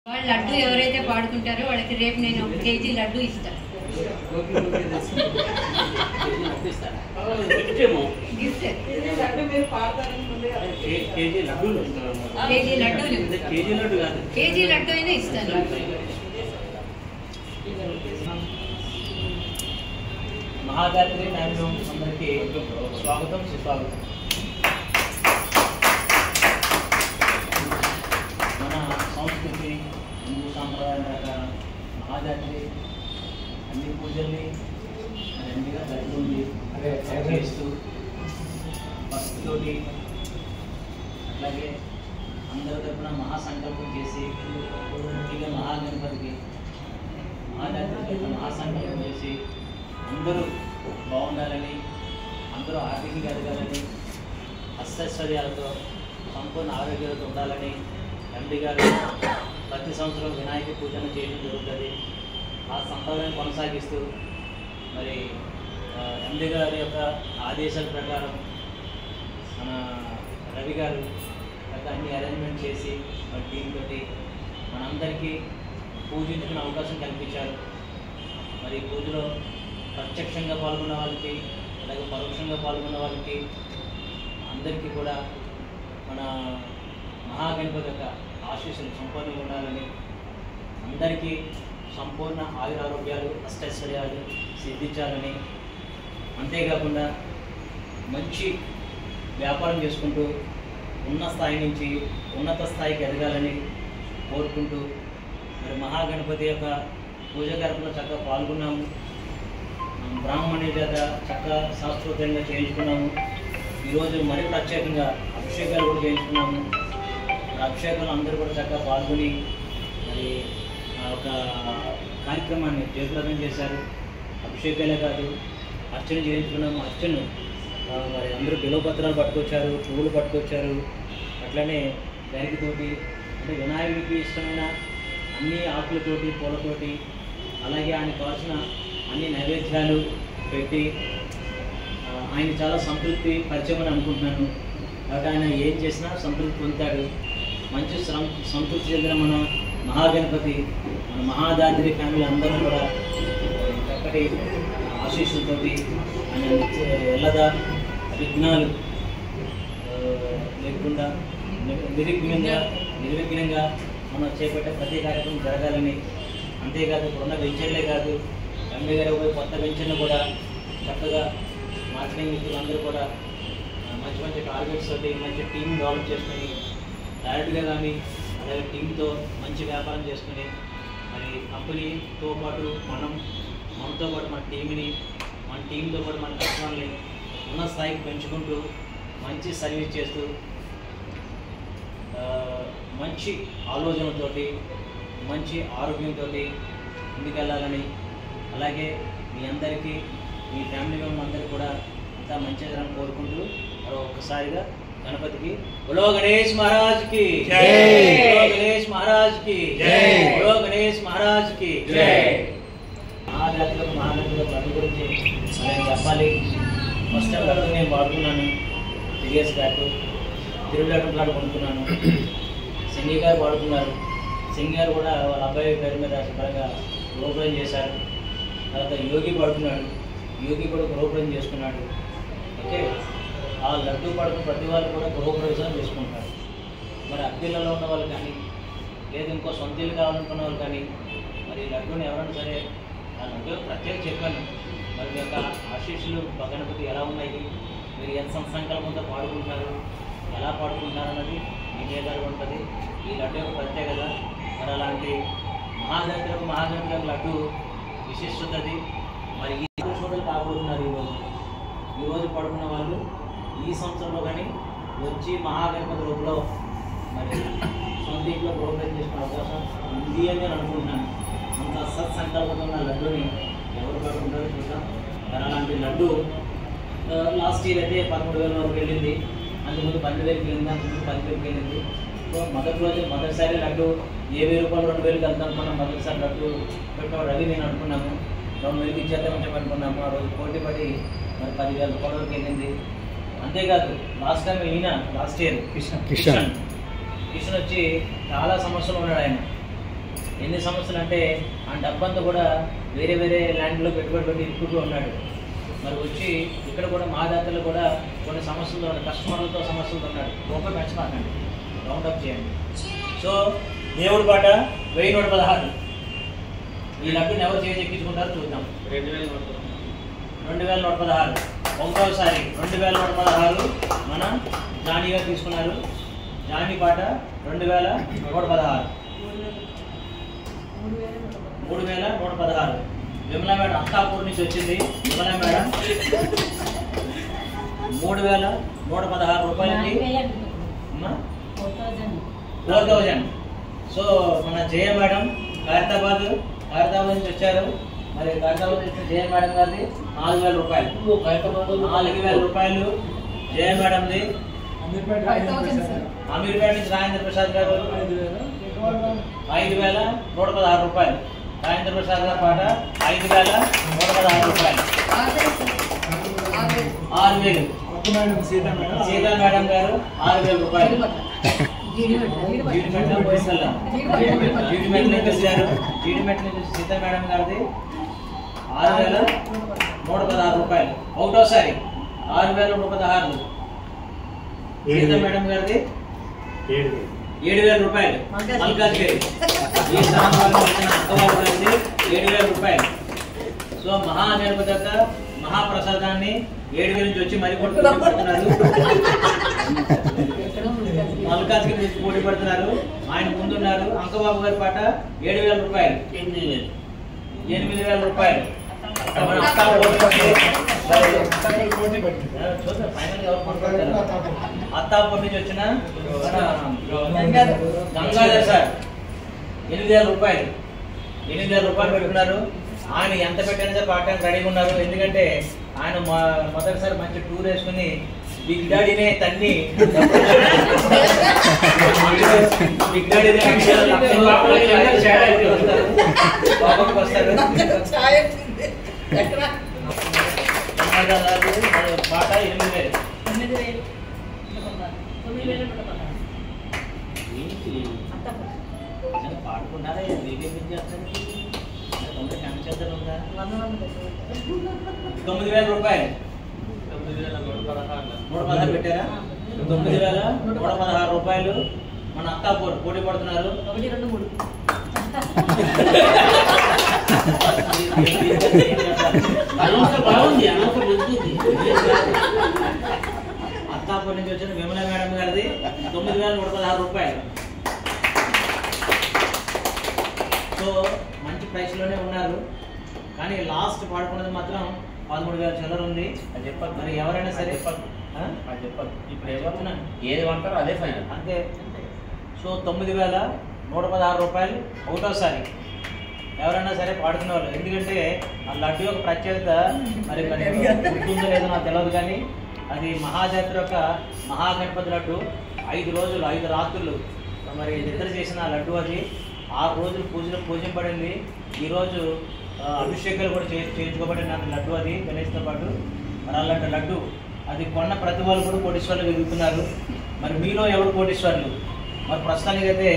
వాళ్ళు లడ్డు ఎవరైతే పాడుకుంటారో వాళ్ళకి రేపు నేను 1 కేజీ లడ్డు ఇస్తాను. కేజీ లడ్డు అయినా ఇస్తాను. మహాగాయత్రి ఫ్యామిలీ అందరికీ స్వాగతం, సుస్వాగతం. మన సంస్కృతి హిందూ సాంప్రదాయం ప్రకారం మహాగాయత్రి అన్ని పూజల్ని రెండుగా జరుగుతుంది చేస్తూ భక్తితోటి, అట్లాగే అందరి తరపున మహాసంకల్పం చేసి, ముఖ్యంగా మహాగణపతికి మహాగాయత్రి మహాసంకల్పం చేసి అందరూ బాగుండాలని, అందరూ ఆర్థికంగా ఎదగాలని, అష్టైశ్వర్యాలతో సంపూర్ణ ఆరోగ్యాలతో ఉండాలని ఎండి గారు ప్రతి సంవత్సరం వినాయక పూజను చేయడం జరుగుతుంది. ఆ సంప్రదాయం కొనసాగిస్తూ మరి ఎండి గారి యొక్క ఆదేశాల ప్రకారం మన రవి గారు అన్ని అరేంజ్మెంట్ చేసి మరి టీంతో మనందరికీ పూజించుకునే అవకాశం కల్పించారు. మరి పూజలో ప్రత్యక్షంగా పాల్గొన్న వాళ్ళకి, అలాగే పరోక్షంగా పాల్గొన్న వాళ్ళకి అందరికీ కూడా మన మహాగణపతి యొక్క ఆశీస్సులు సంపూర్ణంగా ఉండాలని, అందరికీ సంపూర్ణ ఆయురారోగ్యాలు, అష్టైశ్వర్యాలు సిద్ధించాలని, అంతేకాకుండా మంచి వ్యాపారం చేసుకుంటూ ఉన్న స్థాయి నుంచి ఉన్నత స్థాయికి ఎదగాలని కోరుకుంటూ మరి మహాగణపతి యొక్క పూజ కార్యక్రమంలో చక్కగా పాల్గొన్నాము. బ్రాహ్మణి చేత చక్కగా శాస్త్రోక్తంగా చేయించుకున్నాము. ఈరోజు మరి ప్రత్యేకంగా అభిషేకాలు కూడా చేయించుకున్నాము. అభిషేకాలు అందరూ కూడా చక్కగా పాల్గొని మరి ఒక కార్యక్రమాన్ని జయప్రదం చేశారు. అభిషేకాలే కాదు, అర్చన చేయించుకున్నాము. అర్చన మరి అందరూ బిల్వపత్రాలు పట్టుకొచ్చారు, పువ్వులు పట్టుకొచ్చారు. అట్లనే గరికతోటి, అంటే వినాయకుడికి ఇష్టమైన అన్ని ఆకులతోటి, పూలతోటి, అలాగే ఆయన కావాల్సిన అన్ని నైవేద్యాలు పెట్టి ఆయన చాలా సంతృప్తి పరిచయమని అనుకుంటున్నాను. కాబట్టి ఆయన ఏం చేసినా సంతృప్తి పొందుతాడు. మంచి సంతృప్తి చెందిన మన మహాగణపతి, మన మహాదాద్రి ఫ్యామిలీ అందరూ కూడా చక్కటి ఆశీస్సులతోటి ఆయన ఎల్లదా విఘ్నాలు లేకుండా నిర్విఘ్నంగా మనం చేపట్టే ప్రతి కార్యక్రమం జరగాలని, అంతేకాదు ఇప్పుడున్న వెంచర్లే కాదు, ఎండి గారు కొత్త వెంచర్లు కూడా చక్కగా మార్కెటింగ్ మిత్రులందరూ కూడా మంచి మంచి టార్గెట్స్ తోటి మంచి టీం డెవలప్ చేసుకుని డైరెక్ట్గా కానీ అలాగే టీంతో మంచి వ్యాపారం చేసుకుని మరి కంపెనీతో పాటు మనతో పాటు మన టీంతో పాటు మన కస్టమర్ని ఉన్న స్థాయికి పెంచుకుంటూ మంచి సర్వీస్ చేస్తూ మంచి ఆలోచనతోటి మంచి ఆరోగ్యంతో ముందుకెళ్ళాలని, అలాగే మీ అందరికీ మీ ఫ్యామిలీ మెంబర్స్ అందరికీ కూడా అంతా మంచి జరగాలని కోరుకుంటూ ఒక్కసారిగా గణపతికి బోలో గణేష్ మహారాజ్ కి జై, బోలో గణేష్ మహారాజ్ కి జై, బోలో గణేష్ మహారాజ్ కి జై. మహాగణపతి లడ్డు గురించి నేను చెప్పాలి. ఫస్ట్ టైం లడ్డు నేను వాడుకున్నాను 3 years బ్యాక్. తిరుమల కార్డు కొనుక్కున్నాను. సింగి గారు వాడుకున్నారు. సింగి గారు కూడా వాళ్ళ అబ్బాయి పేరు మీద శుభ్రంగా గృహప్రవేశం చేశారు. తర్వాత యోగి పడుకున్నాడు. యోగి కూడా గృహప్రవేశం చేసుకున్నాడు. ఓకే, ఆ లడ్డు పడుకున్న ప్రతి వాళ్ళు కూడా గృహప్రవేశం చేసుకుంటారు. మరి అద్దెలలో ఉన్న వాళ్ళు కానీ, లేదు ఇంకో సొంత ఇల్లు కావాలనుకున్న వాళ్ళు కానీ, మరి లడ్డూని ఎవరైనా సరే ఆ లడ్డు ప్రత్యేక చెప్పాను. మరి మీ యొక్క ఆశీస్సులు గణపతి ఎలా ఉన్నాయి, మీరు ఎంత సంకల్పంతో పాడుకుంటున్నారు, ఎలా పాడుకుంటున్నారు అన్నది మీ మీద ఉంటుంది. ఈ లడ్డు యొక్క ప్రత్యేకత. మరి అలాంటి మహాగణపతి లడ్డు విశిష్టతది. మరి ఈ సంవత్సరాలు కాబోతున్నారు. ఈరోజు పడుకున్న వాళ్ళు ఈ సంవత్సరంలో కానీ వచ్చి మహాగణపతి రూపంలో మరి సొంత ఇంట్లో ప్రోగ్రామ్ చేసుకునే అవకాశం ఉంది అని నేను అనుకుంటున్నాను. అంత సత్సంకల్పంతో ఉన్న లడ్డూని ఎవరు పడుకుంటారో చూద్దాం. మరి అలాంటి లడ్డు లాస్ట్ ఇయర్ అయితే 13,000 వరకు వెళ్ళింది. అంతకుముందు 12,000 వెళ్ళింది, అంతకుముందు 10,000 వెళ్ళింది. సో మొదటిసారి లడ్డు 1000 రూపాయలు 2,000 వెళ్తాం అనుకున్నాం. మొదటిసారి లడ్డు పెట్టిన రవి నేను అనుకున్నాము 2,000 ఇచ్చేద్దామని అనుకున్నాము. ఆ రోజు పోటీ పడి మరి 10,000 రూపాయల వరకు వెళ్ళింది. అంతేకాదు last time last year Kishan వచ్చి చాలా సమస్యలు ఉన్నాడు. ఆయన ఎన్ని సమస్యలు అంటే ఆ డబ్బంతా కూడా వేరే వేరే ల్యాండ్లో పెట్టుబడి పెట్టి ఇరుక్కుంటూ ఉన్నాడు. మరి వచ్చి ఇక్కడ కూడా మా దాతలు కూడా కొన్ని సమస్యలు కస్టమర్లతో సమస్యలతో ఉన్నాడు. రూపాయి పెంచమాకండి, రౌండప్ చేయండి. సో దేవుడి పాట 1116. ఈ లడ్డుని ఎవరు చేసి ఎక్కించుకుంటారో చూద్దాం. 2116 ఒకటోసారి 2116 మన జానీగా తీసుకున్నారు. జానీ పాట 2116 3116. విమలా మేడం అత్తాపూర్ నుంచి వచ్చింది. విమలా మేడం 3116 రూపాయలకి 4000. సో మన జయ మేడం ఖైరతాబాద్ నుంచి వచ్చారు. మరి ఖైరతాబాద్ నుంచి జయ మేడం గారిది 4000 రూపాయలు. 4000 రూపాయలు జయ మేడంది. అమీర్పేట నుంచి రాజేంద్ర ప్రసాద్ గారు 5116 రూపాయలు. రాజేంద్ర ప్రసాద్ గారి పాట 5116 రూపాయలు. 6000 సీతా మేడం గారు 6000 రూపాయలు. జీడిమెట్ల నుంచి సీతా మేడం గారిది 6116 రూపాయలు. ఒకటోసారి 6116. సీతా మేడం గారిది 7000 రూపాయలు. మల్కాజ్గిరి ఈ స్థానంలో వచ్చిన అక్కవారు గారిది 7000 రూపాయలు. సో మహానిర్మదత మహాప్రసాదాన్ని 7000 నుంచి వచ్చి మరి పోటీ పడుతున్నారు. మల్కాజ్గిరి నుంచి పోటీ పడుతున్నారు. ఆయన ముందున్నారు. అంకబాబు గారి పాట 7000 రూపాయలు. 8000 రూపాయలు. అత్తాపూర్ నుంచి వచ్చిన గంగాధర్ సార్ 8000 రూపాయలు. 8000 రూపాయలు పెట్టుకున్నారు. ఆయన ఎంత పెట్టినా సరే పాడటానికి రెడీగా ఉన్నారు. ఎందుకంటే ఆయన మొదటిసారి మంచి టూర్ వేసుకుని బిగ్ డాడీనే తన్ని బిగ్ డాడీనే వస్తారు. పాట 8000. పాడుకుంటారా? చేస్తారు 9000 రూపాయలు. 116 పెట్టారా? 9116 రూపాయలు. మన అత్తాపూర్ పోటీ పడుతున్నారు. అత్తాపూర్ నుంచి వచ్చిన విమలా మేడం గారిది 9116 రూపాయలు. సో మంచి ప్రైస్ లోనే ఉన్నారు. కానీ లాస్ట్ పాడుకున్నది మాత్రం 13000 చిల్లర ఉంది. అది చెప్పాలి. మరి ఎవరైనా సరే చెప్పాలి. ఇప్పుడు ఎవరు ఏది అంటారో అదే ఫైనల్ అంతే. సో 9116 రూపాయలు ఒకటోసారి ఎవరైనా సరే పాడుకునే వాళ్ళు. ఎందుకంటే ఆ లడ్డు యొక్క ప్రత్యేకత మరి గుర్తుందో లేదో నాకు తెలియదు. కానీ అది మహాజాత్ర యొక్క మహాగణపతి లడ్డు. 5 రోజులు 5 రాత్రులు మరి నిద్ర చేసిన లడ్డు అది. 6 రోజులు పూజింపబడింది. ఈరోజు అభిషేకాలు కూడా చేయించుకోబడిన లడ్డు అది గణేష్తో పాటు. మరి అలాంటి లడ్డు అది కొన్న ప్రతి వాళ్ళు కూడా కోటీశ్వర్లు ఎదుగుతున్నారు. మరి మీలో ఎవరు కోటీశ్వర్లు? మరి ప్రస్తుతానికి అయితే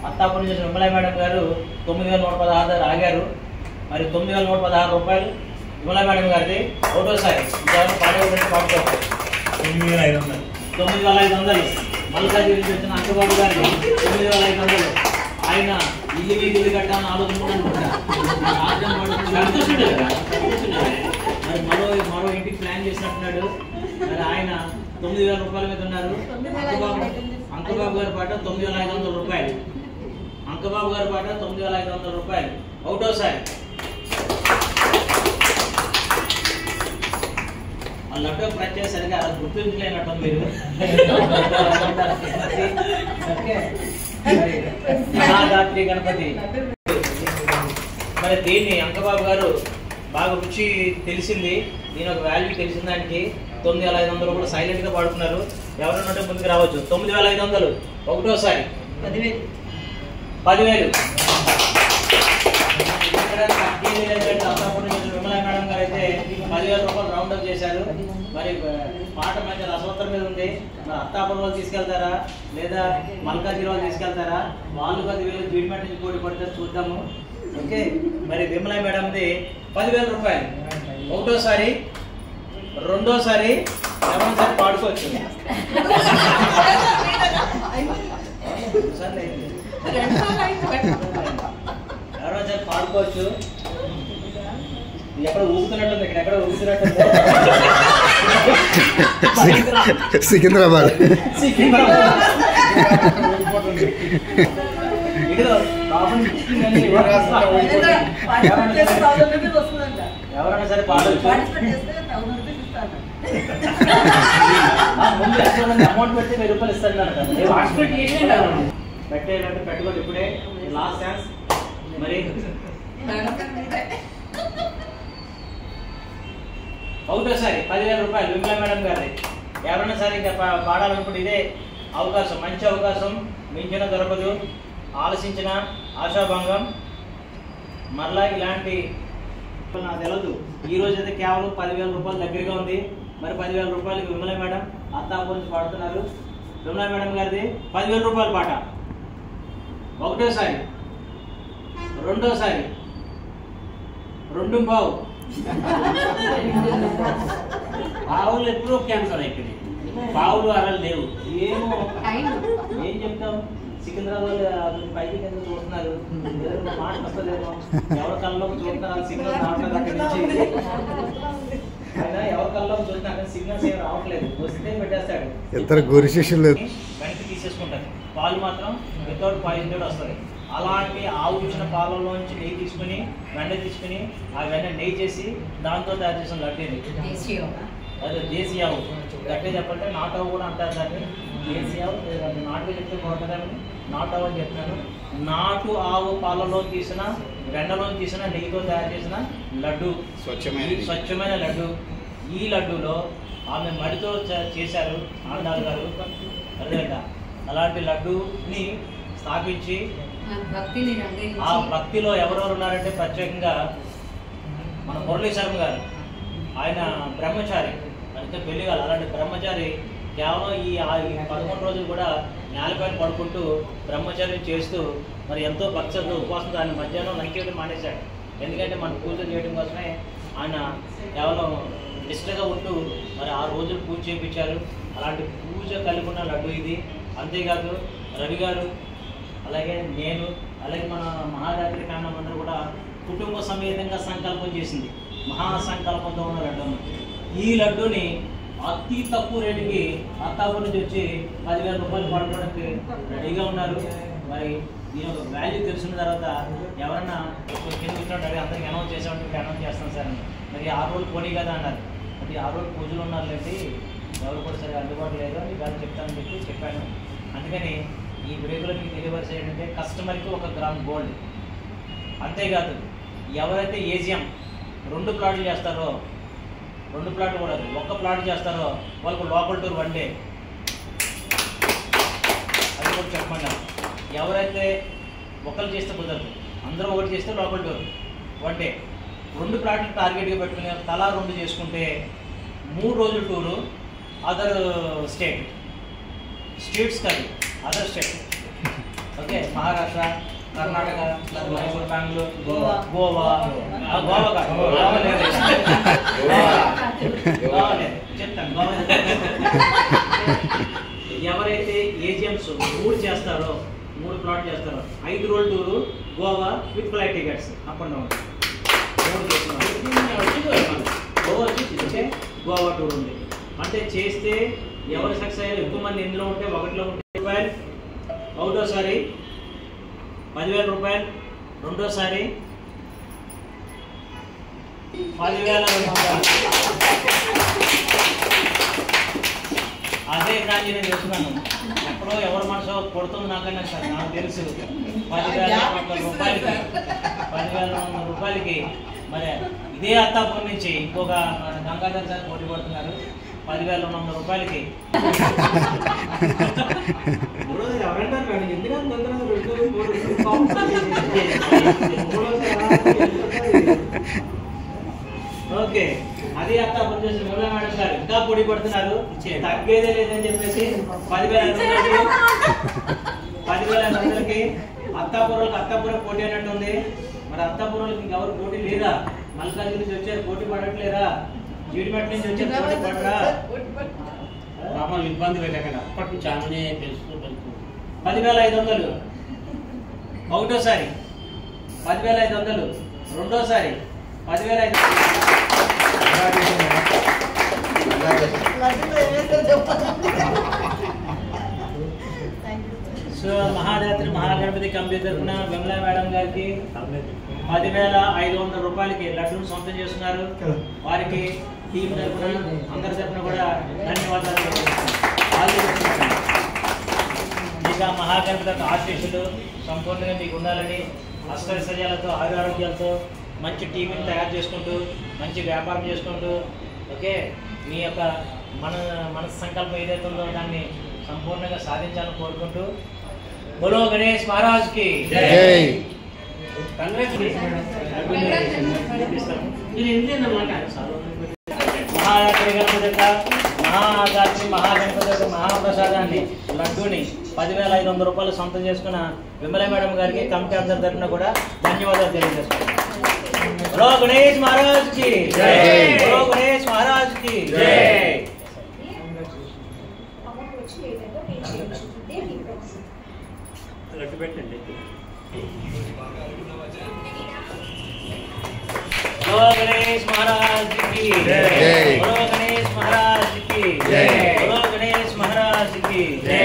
అత్తాపూర్ నుంచి విమలా మేడం గారు 9116 దగ్గర ఆగారు. మరి 9116 రూపాయలు విమలా మేడం గారిది. ఒకటోసారి పాడేవాళ్ళంటే పాడుకోవాలి. 9500. మల్కాజ్గిరి నుంచి వచ్చిన అంకబాబు గారిది 9500. ఆయన ఇల్లు కట్టాలని ఆలోచించుకుంటున్నారు. మరి మరో ఇంటికి ప్లాన్ చేసినట్టున్నాడు. మరి ఆయన 9000 రూపాయల మీద ఉన్నారు. అంకబాబు గారి పాట 9500 రూపాయలు. అంకబాబు గారి పాట 9500 రూపాయలు. ఒకటోసారి ఆ లడ్డు ప్రత్యేక సరిగా గుర్తించలేనట్టు మీరు. మహాదాత్రి గణపతి. మరి దీన్ని అంకబాబు గారు బాగా రుచి తెలిసింది. దీని ఒక వాల్యూ తెలిసిన దానికి 9500 కూడా సైలెంట్ గా పాడుకున్నారు. ఎవరన్నా ముందుకు రావచ్చు. 9500 ఒకటోసారి 10,000. విమలా మేడం గారు అయితే 10,000 రూపాయలు రౌండ్ అప్ చేశారు. మరి పాట మంచి రసవత్తరం మీద ఉంది. అత్తాపురం వాళ్ళు తీసుకెళ్తారా లేదా మల్కాజిరి వాళ్ళు తీసుకెళ్తారా? వాళ్ళు 10,000 జీడిమెట్ నుంచి పోటీ పడితే చూద్దాము. ఓకే, మరి విమలా మేడంది 10,000 రూపాయలు. ఒకటోసారి, రెండోసారి ఎవరిసారి పాడుకోవచ్చు. ఎవరోసారి పాడుకోవచ్చు. ఎక్కడ ఊగుతున్నట్టుంది, ఇక్కడ ఎక్కడ ఊగుతున్నట్టుంది. సికింద్రాబాద్. ఎవరైనా సరే పాడవచ్చు. ముందు అమౌంట్ పెడితే 1000 రూపాయలు ఇస్తాను పెట్టేయాలంటే పెట్టుకోండి. ఇప్పుడే లాస్ట్ ఛాన్స్. మరి ఒకటోసారి 10,000 రూపాయలు విమలా మేడం గారి. ఎవరైనా సరే ఇంకా పాడాలనుకుంటే ఇదే అవకాశం, మంచి అవకాశం. మించిన దొరకదు, ఆలోచించిన ఆశాభంగం. మరలా ఇలాంటి నాకు తెలియదు. ఈ రోజు అయితే కేవలం 10,000 రూపాయలు దగ్గరగా ఉంది. మరి 10,000 రూపాయలకి విమలా మేడం అత్తాపూర్ నుంచి పాడుతున్నారు. విమలా మేడం గారిది 10,000 రూపాయల పాట. ఒకటోసారి, రెండోసారి, 2.5. పావులు ఎప్పుడూ క్యాన్సర్ అయిపోయింది. పావులు అరలు లేవు. ఏమో ఏం చెప్తాం. సికింద్రాబాద్ పైకి కింద చూస్తున్నారు. మాట వస్తలేమో. ఎవరి కళ్ళలోకి చూస్తున్నారు సిగ్నల్ రావట్లేదు. అక్కడి నుంచి ఆయన ఎవరి కళ్ళలోకి చూస్తున్నారు సిగ్నల్స్ ఏం రావట్లేదు. వస్తే పెట్టేస్తాడు. వెనక్కి తీసేసుకుంటారు. పాలు మాత్రం వితౌట్ పాయిజన్ వస్తుంది. అలాంటి ఆవు ఇచ్చిన పాలలోంచి నెయ్యి తీసుకుని వెన్న తీసుకుని ఆ వెన్న నెయ్యి చేసి దాంతో తయారు చేసిన లడ్డూని. అదే దేశీ ఆవు. గట్టిగా చెప్పంటే నాటావు కూడా అంటారు దాన్ని. దేశీ ఆవు నాటుగా చెప్తే బాగుంటుందని నాటావు అని చెప్తాను. నాటు ఆవు పాలలో తీసిన వెన్నలో తీసిన నెయ్యితో తయారు చేసిన లడ్డు, స్వచ్ఛమైన లడ్డు. ఈ లడ్డూలో ఆమె మడితో చేశారు ఆండాల్ గారు. అదేంట అలాంటి లడ్డూని స్థాపించి ఆ భక్తిలో ఎవరెవరు ఉన్నారంటే ప్రత్యేకంగా మన మురళీ శర్మ గారు. ఆయన బ్రహ్మచారి, అంటే పెళ్లి కాదు. అలాంటి బ్రహ్మచారి కేవలం ఈ 11 రోజులు కూడా నేలపైన పడుకుంటూ బ్రహ్మచర్యం చేస్తూ మరి ఎంతో భక్తులతో ఉపవాసంతో ఆయన మధ్యాహ్నం లంకేయడం మానేశాడు. ఎందుకంటే మన పూజలు చేయడం కోసమే ఆయన కేవలం నిష్ఠగా ఉంటూ మరి 6 రోజులు పూజ చేయించారు. అలాంటి పూజ కలిగి ఉన్న లడ్డు ఇది. అంతేకాదు రవి గారు, అలాగే నేను, అలాగే మన మహారాత్రి కారణం అందరూ కూడా కుటుంబ సమేతంగా సంకల్పం చేసింది. మహాసంకల్పంతో ఉన్న లడ్డు. ఈ లడ్డూని అతి తక్కువ రేటుకి అత్తాపూర్ నుంచి వచ్చి 10,000 రూపాయలు పడుకోవడానికి రెడీగా ఉన్నారు. మరి దీని ఒక వాల్యూ తెలిసిన తర్వాత ఎవరన్నా కింద కూర్చుంటారు అందరికి అనౌన్స్ చేసామంటే అనౌన్స్ చేస్తాం సార్ అని. మరి 6 రోజులు పోనీ కదా అన్నారు. మరి 6 రోజులు పూజలు ఉన్నారు లేండి, ఎవరు కూడా సరే అందుబాటు లేదు అని దాన్ని చెప్తానని చెప్పాను. అందుకని ఈ బ్రేకులో మీకు తెలియవలసి ఏంటంటే కస్టమర్కి 1 గ్రామ్ గోల్డ్. అంతేకాదు ఎవరైతే ఏజిఎం 2 ప్లాట్లు చేస్తారో, 2 ప్లాట్లు కూడా 1 ప్లాట్ చేస్తారో వాళ్ళకు లోకల్ టూర్ 1 డే. అది కూడా చెప్పమన్నారు. ఎవరైతే ఒకరు చేస్తే కుదరదు, అందరూ ఒకటి చేస్తే లోకల్ టూర్ 1 డే. 2 ప్లాట్లు టార్గెట్గా పెట్టుకుని తలా 2 చేసుకుంటే 3 రోజుల టూరు అదర్ స్టేట్స్ కాదు, other state. Okay, Maharashtra, Karnataka, Mysore, Bengaluru, Goa. Goa కాదు, గోవా లేదు చెప్తాను. గోవా ఎవరైతే ఏజిఎంస్ 3 చేస్తారో, 3 ప్లాట్ చేస్తారో 5 రోజుల tour Goa with flight tickets up and down. 3 చేస్తున్నారు. గోవా వచ్చి గోవా టూర్ ఉంది. అంటే చేస్తే ఎవరు సక్సెస్ అయ్యారు, ఎక్కువ మంది ఎందులో ఉంటే 1లో ఉంటే రూపాయలు. ఒకటోసారి 10,000 రూపాయలు, రెండోసారి 10,000. అదే కానీ నేను చెప్తున్నాను. ఎక్కడో ఎవరి మనసు కొడుతుంది నాకన్నా సార్ నాకు తెలుసు. 10,000 రూపాయలకి మరి ఇదే అత్తాపూర్ నుంచి ఇంకొక గంగాధర్ సార్ పోటీ పడుతున్నారు. 10,200 రూపాయలకి. ఎవరంటారు ఓకే అది అత్తాపురం చేసిన విమలా మేడం గారు ఇంకా పొడి పడుతున్నారు, తగ్గేదే లేదని చెప్పేసి 10,500కి అత్తాపురం పోటీ అన్నట్టు ఉంది. మరి అత్తాపురంకి ఇంకెవరు పోటీ లేదా? మల్కాజ్ నుంచి వచ్చారు, పోటీ పడట్లేరా? జీడిమెట్ నుంచి వచ్చారు, పోటీ పడరా? ఇబ్బంది పెట్టకండి, అప్పటి నుంచి ఆమెనే పెంచుతూ 10,500 ఒకటోసారి, 10,500 రెండోసారి, 10,500. సో మహారాత్రి మహాగణపతి కమిటీ తరఫున విమలా మేడం గారికి 10,500 రూపాయలకి లడ్డూలు సొంతం చేస్తున్నారు. వారికి టీం తరఫున అందరి తరఫున కూడా ధన్యవాదాలు. ఇక మహాగణపతి యొక్క ఆశీస్సులు సంపూర్ణంగా మీకు ఉండాలని, అష్టైశ్వర్యాలతో ఆరోగ్యాలతో మంచి టీంని తయారు చేసుకుంటూ మంచి వ్యాపారం చేసుకుంటూ ఓకే మీ యొక్క మన సంకల్పం ఏదైతే ఉందో దాన్ని సంపూర్ణంగా సాధించాలని కోరుకుంటూ బోలో గణేష్ మహారాజ్ కి జై. మహారాత్రి గణపతి మహాగణపతి యొక్క మహాప్రసాదాన్ని లడ్డూని 10,500 రూపాయలు సొంతం చేసుకున్న విమలా మేడం గారికి కమిటీ అందరి తరఫున కూడా ధన్యవాదాలు తెలియజేస్తున్నాను. బోలో గణేష్ మహారాజ్ కి జై. బోలో గణేష్ మహారాజ్ కి జై. లడ్డు పెట్టండి. బోలో గణేష్ మహారాజ్ కి జై. బోలో గణేష్ మహారాజ్ కి జై. బోలో గణేష్ మహారాజ్ కి జై.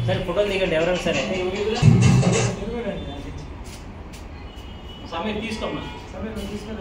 సరే ఫోటోలు దిగండి ఎవరైనా సరే. సమయం తీసుకోమ్మా. తీసుకొని